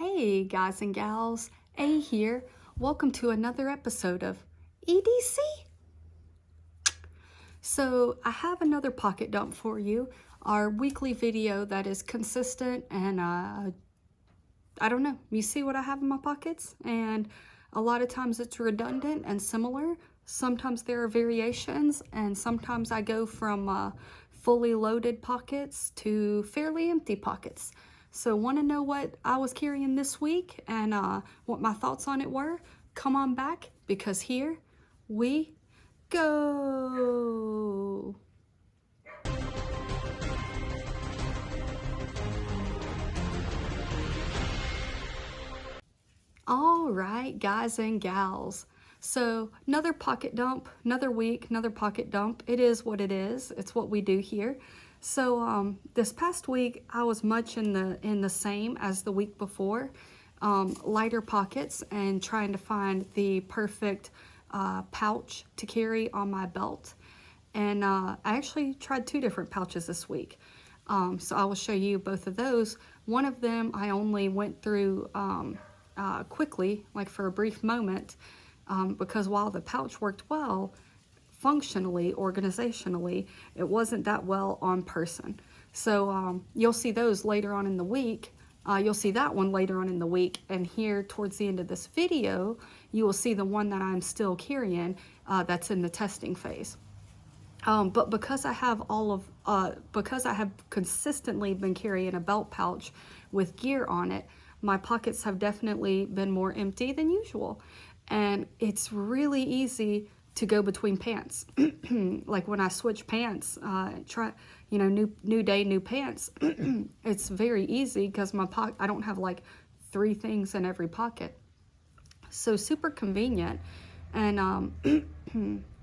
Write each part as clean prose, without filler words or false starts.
Hey guys and gals, A here. Welcome to another episode of EDC. So I have another pocket dump for you, our weekly video that is consistent and I don't know, you see what I have in my pockets? And a lot of times it's redundant and similar. Sometimes there are variations, and sometimes I go from fully loaded pockets to fairly empty pockets. So want to know what I was carrying this week and what my thoughts on it were? Come on back, because here we go. All right, guys and gals. So another pocket dump, another week, another pocket dump. It is what it is. It's what we do here. So this past week, I was much in the same as the week before. Lighter pockets and trying to find the perfect pouch to carry on my belt. And I actually tried two different pouches this week. So I will show you both of those. One of them I only went through quickly, like for a brief moment, because while the pouch worked well, functionally, organizationally, it wasn't that well on person. So you'll see those later on in the week. You'll see that one later on in the week, and here towards the end of this video, you will see the one that I'm still carrying that's in the testing phase. But because I have because I have consistently been carrying a belt pouch with gear on it, my pockets have definitely been more empty than usual. And it's really easy to go between pants. Like when I switch pants, new day, new pants, it's very easy because I don't have like 3 things in every pocket. So super convenient. And I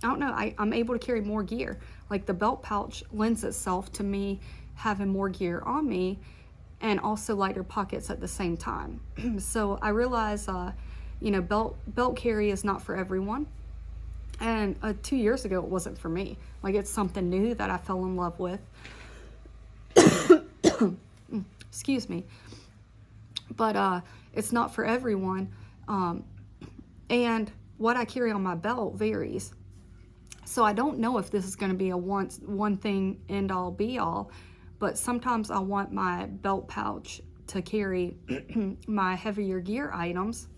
don't know, I'm able to carry more gear. Like the belt pouch lends itself to me having more gear on me and also lighter pockets at the same time. So I realize, belt carry is not for everyone. And 2 years ago, it wasn't for me. Like it's something new that I fell in love with. Excuse me. But it's not for everyone. And what I carry on my belt varies. So I don't know if this is going to be a one thing end all be all, but sometimes I want my belt pouch to carry my heavier gear items,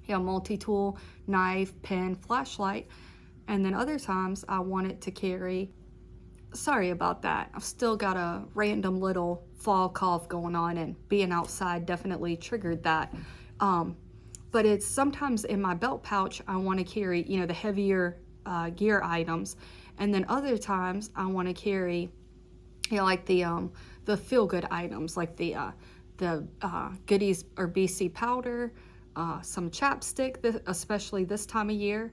multi-tool, knife, pen, flashlight, and then other times I want it to carry, sorry about that, I've still got a random little fall cough going on, and being outside definitely triggered that. But it's sometimes in my belt pouch I want to carry, the heavier gear items, and then other times I want to carry, like the feel-good items, like the Goodies or BC powder, some chapstick, especially this time of year,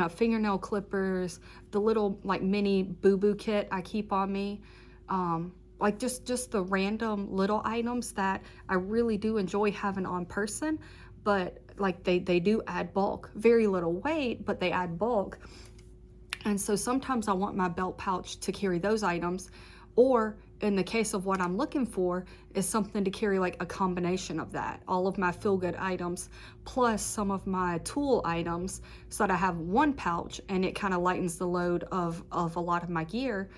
fingernail clippers, the little like mini boo-boo kit I keep on me, like just the random little items that I really do enjoy having on person, but like they do add bulk, very little weight, but they add bulk. And so sometimes I want my belt pouch to carry those items, or in the case of what I'm looking for is something to carry like a combination of that, all of my feel-good items plus some of my tool items, so that I have one pouch and it kind of lightens the load of a lot of my gear.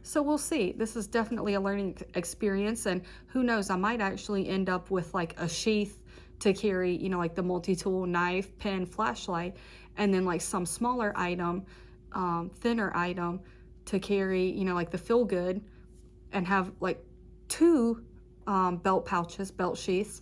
So we'll see. This is definitely a learning experience, and who knows, I might actually end up with like a sheath to carry, like the multi-tool, knife, pen, flashlight, and then like some smaller item, thinner item to carry, like the feel good, and have like 2 belt pouches, belt sheaths,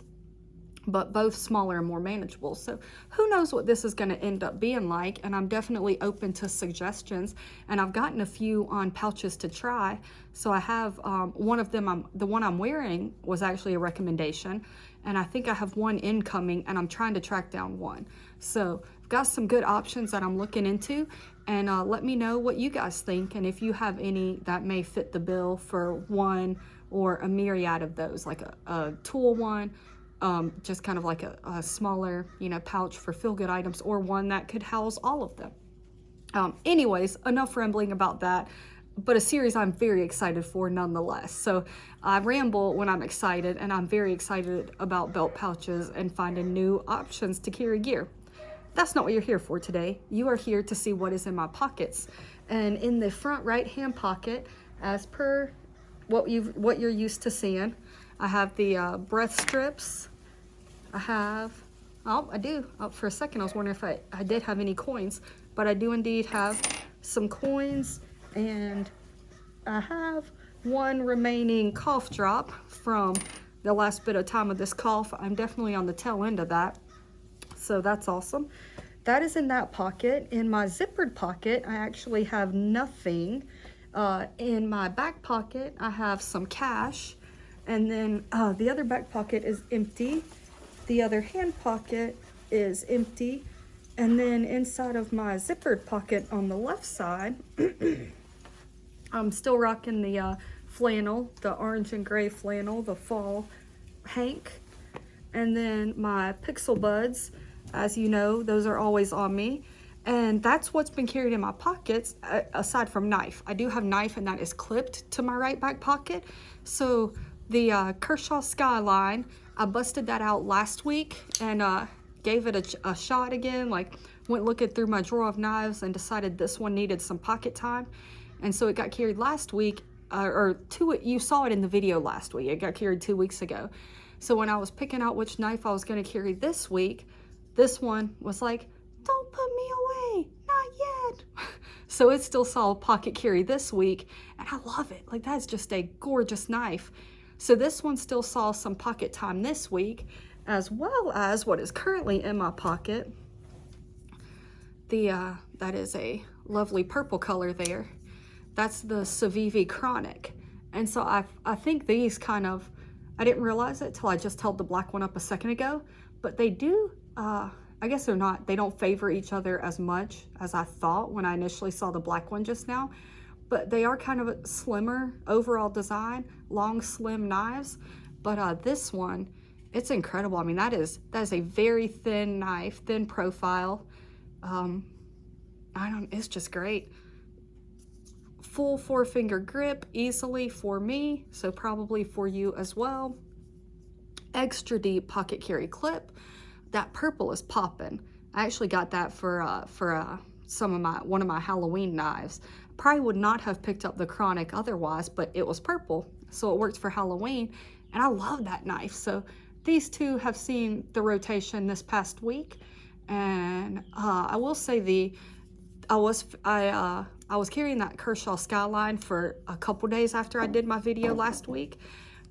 but both smaller and more manageable. So who knows what this is going to end up being like, and I'm definitely open to suggestions, and I've gotten a few on pouches to try. So I have one of them, the one I'm wearing was actually a recommendation, and I think I have one incoming, and I'm trying to track down one. So I've got some good options that I'm looking into, and let me know what you guys think, and if you have any that may fit the bill for one or a myriad of those, like a tool one, just kind of like a smaller, pouch for feel-good items, or one that could house all of them. Anyways, enough rambling about that. but a series I'm very excited for nonetheless. So I ramble when I'm excited, and I'm very excited about belt pouches and finding new options to carry gear. That's not what you're here for today. You are here to see what is in my pockets. And in the front right hand pocket, as per what you're used to seeing, I have the breath strips. I have, oh, I do. Oh, for a second I was wondering if I did have any coins, but I do indeed have some coins, and I have one remaining cough drop from the last bit of time of this cough. I'm definitely on the tail end of that, so that's awesome. That is in that pocket. In my zippered pocket, I actually have nothing. In my back pocket, I have some cash, and then the other back pocket is empty. The other hand pocket is empty, and then inside of my zippered pocket on the left side, I'm still rocking the flannel, the orange and gray flannel, the fall hank. And then my Pixel Buds, as you know, those are always on me. And that's what's been carried in my pockets, aside from knife. I do have knife, and that is clipped to my right back pocket. So the Kershaw Skyline, I busted that out last week and gave it a shot again. Like, went looking through my drawer of knives and decided this one needed some pocket time. And so it got carried last week, you saw it in the video last week. It got carried 2 weeks ago. So when I was picking out which knife I was going to carry this week, this one was like, don't put me away, not yet. So it still saw a pocket carry this week, and I love it. Like, that's just a gorgeous knife. So this one still saw some pocket time this week, as well as what is currently in my pocket. That is a lovely purple color there. That's the Civivi Chronic. And so I think these kind of, I didn't realize it till I just held the black one up a second ago, but they do, I guess they don't favor each other as much as I thought when I initially saw the black one just now, but they are kind of a slimmer overall design, long, slim knives. But this one, it's incredible. I mean, that is a very thin knife, thin profile. It's just great. Full 4-finger grip easily for me, so probably for you as well. Extra deep pocket carry clip. That purple is popping. I actually got that for one of my Halloween knives. Probably would not have picked up the Chronic otherwise, but it was purple, so it worked for Halloween, and I love that knife. So these two have seen the rotation this past week, and I will say I was carrying that Kershaw Skyline for a couple days after I did my video last week,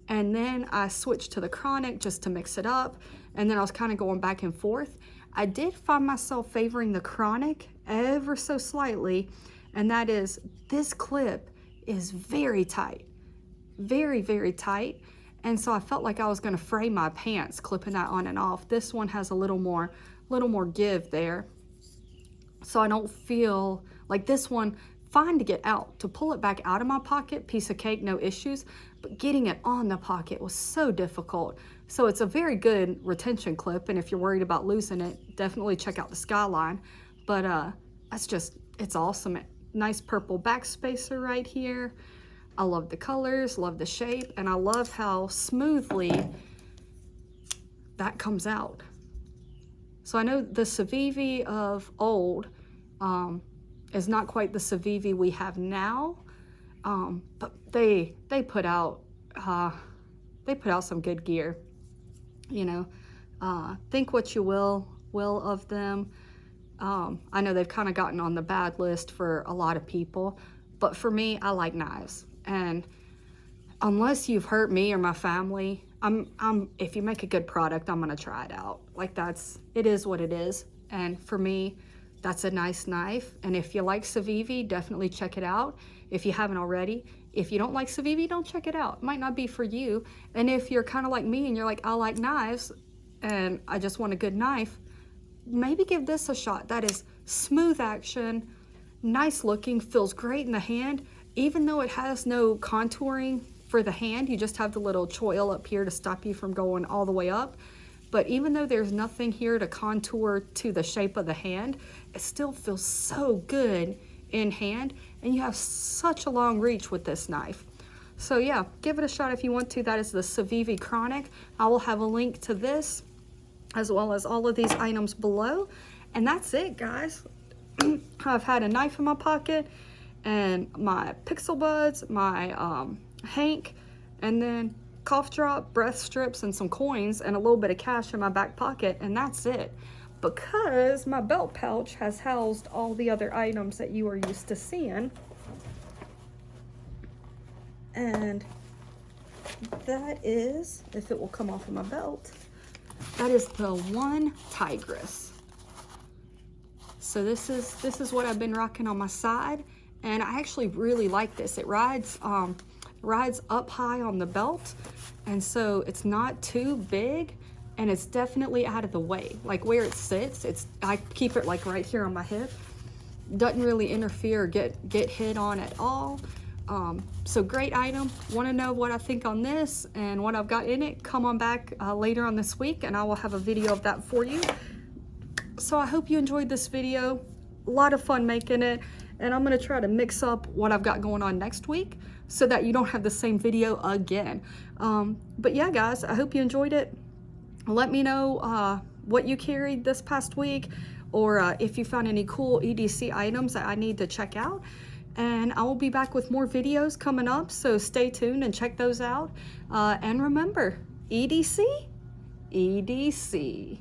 and then I switched to the Chronic just to mix it up, and then I was kind of going back and forth. I did find myself favoring the Chronic ever so slightly, and that is, this clip is very tight, very, very tight, and so I felt like I was going to fray my pants clipping that on and off. This one has a little more give there, so I don't feel like this one, fine to get out. To pull it back out of my pocket, piece of cake, no issues, but getting it on the pocket was so difficult. So it's a very good retention clip, and if you're worried about losing it, definitely check out the Skyline. But it's awesome. Nice purple back spacer right here. I love the colors, love the shape, and I love how smoothly that comes out. So I know the Civivi of old is not quite the Civivi we have now, but they put out some good gear. You know, think what you will of them. I know they've kind of gotten on the bad list for a lot of people, but for me, I like knives, and unless you've hurt me or my family, if you make a good product, I'm gonna try it out. Like, it is what it is, and for me, that's a nice knife. And if you like Civivi, definitely check it out if you haven't already. If you don't like Civivi, don't check it out. It might not be for you. And if you're kind of like me and you're like, I like knives and I just want a good knife, maybe give this a shot. That is smooth action, nice looking, feels great in the hand. Even though it has no contouring for the hand, you just have the little choil up here to stop you from going all the way up. But even though there's nothing here to contour to the shape of the hand, it still feels so good in hand, and you have such a long reach with this knife. So yeah, give it a shot if you want to. That is the Civivi Chronic. I will have a link to this as well as all of these items below. And that's it, guys. I've had a knife in my pocket and my Pixel Buds, my Hank, and then cough drop, breath strips, and some coins, and a little bit of cash in my back pocket, and that's it. Because my belt pouch has housed all the other items that you are used to seeing. And that is, if it will come off of my belt, that is the One Tigress. So this is what I've been rocking on my side, and I actually really like this. It rides up high on the belt, and so it's not too big, and it's definitely out of the way. Like where it sits, I keep it like right here on my hip. Doesn't really interfere or get hit on at all. So great item. Want to know what I think on this and what I've got in it? Come on back later on this week, and I will have a video of that for you. So I hope you enjoyed this video. A lot of fun making it, and I'm going to try to mix up what I've got going on next week so that you don't have the same video again. But yeah, guys, I hope you enjoyed it. Let me know what you carried this past week, or if you found any cool EDC items that I need to check out. And I will be back with more videos coming up, so stay tuned and check those out. And remember, EDC, EDC.